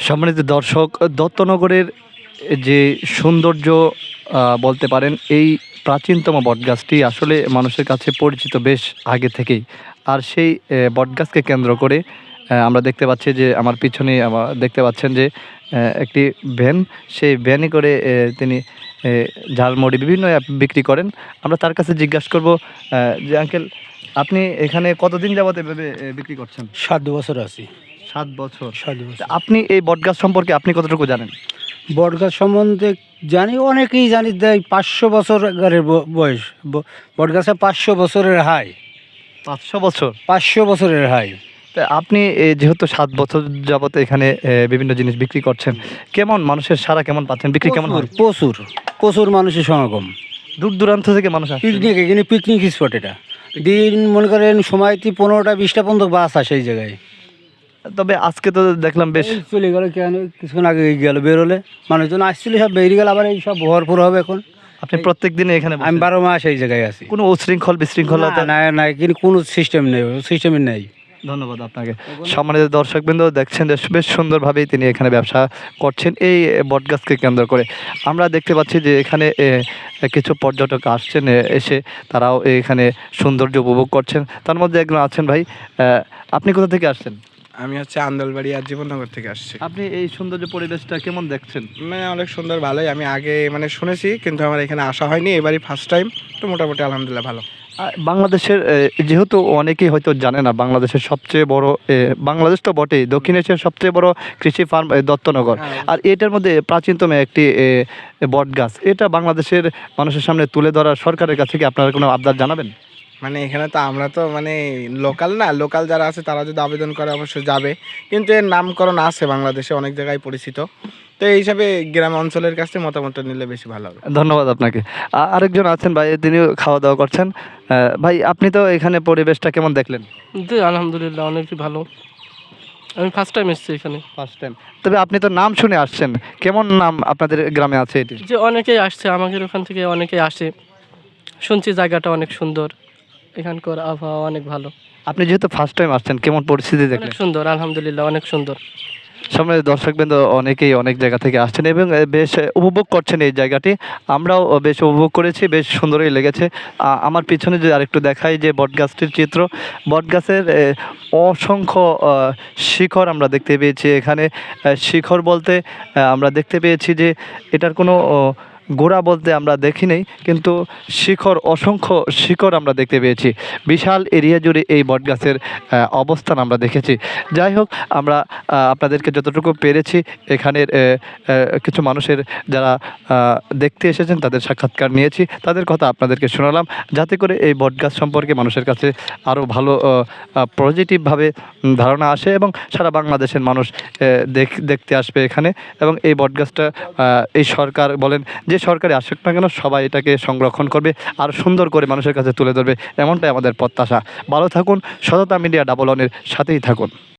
সম্মানিত দর্শক, দত্তনগরের যে সৌন্দর্য বলতে পারেন, এই প্রাচীনতম বটগাছটি আসলে মানুষের কাছে পরিচিত বেশ আগে থেকেই। আর সেই বটগাছকে কেন্দ্র করে আমরা দেখতে পাচ্ছি যে আমার পিছনে দেখতে পাচ্ছেন যে একটি ভ্যান, সেই ভ্যানে করে তিনি ঝালমুড়ি বিভিন্ন বিক্রি করেন। আমরা তার কাছে জিজ্ঞাসা করব যে আঙ্কেল, আপনি এখানে কতদিন যাবত এভাবে বিক্রি করছেন? 7 বছর আছি। 7 বছর। 7 বছর। আপনি এই বটগাছ সম্পর্কে আপনি কতটুকু জানেন? বটগাছ সম্বন্ধে জানি, অনেকেই জানি। দেয় 500 বছর আগের বয়স। বটগাছে 500 বছরের হাই। 500 বছর? 500 বছরের হাই। তা আপনি যেহেতু 7 বছর যাবত এখানে বিভিন্ন জিনিস বিক্রি করছেন, কেমন মানুষের সাড়া কেমন পাচ্ছেন? বিক্রি কেমন হয়? প্রচুর প্রচুর মানুষের সমাগম। দূর দূরান্ত থেকে মানুষ আসে। পিকনিক, এখানে পিকনিক স্পট। এটা দিন মনে করেন সময়টি 15টা 20টা পর্যন্ত বাস আসে এই জায়গায়। তবে আজকে তো দেখলাম বেশ চলে গেল, কেন কিছুক্ষণ আগে গেল, বেরোলে মানুষজন আসছিল, সব বেরিয়ে গেল, আবার এই সব ভরপুর হবে এখন। আপনি প্রত্যেক দিনে এখানে বসেন? আমি 12 মাস এই জায়গায় আছি। কোনো উচ্ছৃঙ্খল বিশৃঙ্খলতা না না, কিন্তু কোনো সিস্টেম নেই, সিস্টেমই নেই। ধন্যবাদ আপনাকে। সম্মানিত দর্শকবৃন্দ, দেখছেন যে বেশ সুন্দরভাবেই তিনি এখানে ব্যবসা করছেন এই বটগাছকে কেন্দ্র করে। আমরা দেখতে পাচ্ছি যে এখানে কিছু পর্যটক আসছেন, এসে তারাও এখানে সৌন্দর্য উপভোগ করছেন। তার মধ্যে একজন আছেন ভাই, আপনি কোথা থেকে আসছেন? আমি হচ্ছে আন্দোলবাড়ি আর জীবননগর থেকে আসছি। আপনি এই সৌন্দর্য পরিবেশটা কেমন দেখছেন? মানে অনেক সুন্দর, ভালোই। আমি আগে শুনেছি, কিন্তু আমার এখানে আসা হয়নি, এবারই ফার্স্ট টাইম। তো মোটামুটি আলহামদুলিল্লাহ ভালো। বাংলাদেশের যেহেতু অনেকেই হয়তো জানে না, বাংলাদেশের সবচেয়ে বড়, বাংলাদেশ তো বটেই, দক্ষিণ এশিয়ার সবচেয়ে বড় কৃষি ফার্ম দত্তনগর। আর এটার মধ্যে প্রাচীনতম একটি বটগাছ, এটা বাংলাদেশের মানুষের সামনে তুলে ধরা সরকারের কাছে কি আপনারা কোনো আবদার জানাবেন? এখানে তো আমরা তো লোকাল না, লোকাল যারা আছে তারা যদি আবেদন করে অবশ্যই যাবে, কিন্তু এর নামকরণ আছে বাংলাদেশে অনেক জায়গায় পরিচিত। তো এই হিসাবে গ্রাম অঞ্চলের কাছে মতামতটা নিলে বেশি ভালো হবে। ধন্যবাদ আপনাকে। আরেকজন আছেন ভাই, তিনিও খাওয়া দাওয়া করছেন। ভাই, আপনি তো এখানে পরিবেশটা কেমন দেখলেন? জি আলহামদুলিল্লাহ, অনেকই ভালো। আমি ফার্স্ট টাইম এসেছি এখানে। First time? তবে আপনি তো নাম শুনে আসছেন, কেমন নাম আপনাদের গ্রামে আছে এটি? যে অনেকেই আসছে, আমাদের ওখান থেকে অনেকেই আসে, শুনছি জায়গাটা অনেক সুন্দর, এখানকার আবহাওয়া অনেক ভালো। আপনি যেহেতু ফার্স্ট টাইম আসছেন, কেমন পরিস্থিতি দেখলেন? অনেক সুন্দর, আলহামদুলিল্লাহ অনেক সুন্দর। সামনে দর্শকবৃন্দ অনেকেই অনেক জায়গা থেকে আসছেন এবং বেশ উপভোগ করছেন এই জায়গাটি। আমরাও বেশ উপভোগ করেছি, বেশ সুন্দরই লেগেছে। আমার পিছনে যদি আরেকটু দেখাই যে বটগাছটির চিত্র, বটগাছের অসংখ্য শিখর আমরা দেখতে পেয়েছি এখানে। শিখর বলতে আমরা দেখতে পেয়েছি যে এটার কোনো গোড়া বলতে আমরা দেখি নেই, কিন্তু শিখর, অসংখ্য শিখর আমরা দেখতে পেয়েছি। বিশাল এরিয়া জুড়ে এই বটগাছের অবস্থান আমরা দেখেছি। যাই হোক, আমরা আপনাদেরকে যতটুকু পেরেছি এখানের কিছু মানুষের যারা দেখতে এসেছেন তাদের সাক্ষাৎকার নিয়েছি, তাদের কথা আপনাদেরকে শোনালাম, যাতে করে এই বটগাছ সম্পর্কে মানুষের কাছে আরও ভালো পজিটিভভাবে ধারণা আসে এবং সারা বাংলাদেশের মানুষ দেখতে আসবে এখানে। এবং এই বটগাছটা এই সরকার বলেন, যে সরকারি আসুক না কেন, সবাই এটাকে সংরক্ষণ করবে আর সুন্দর করে মানুষের কাছে তুলে ধরবে, এমনটাই আমাদের প্রত্যাশা। ভালো থাকুন, সততা মিডিয়া 11 এর সাথেই থাকুন।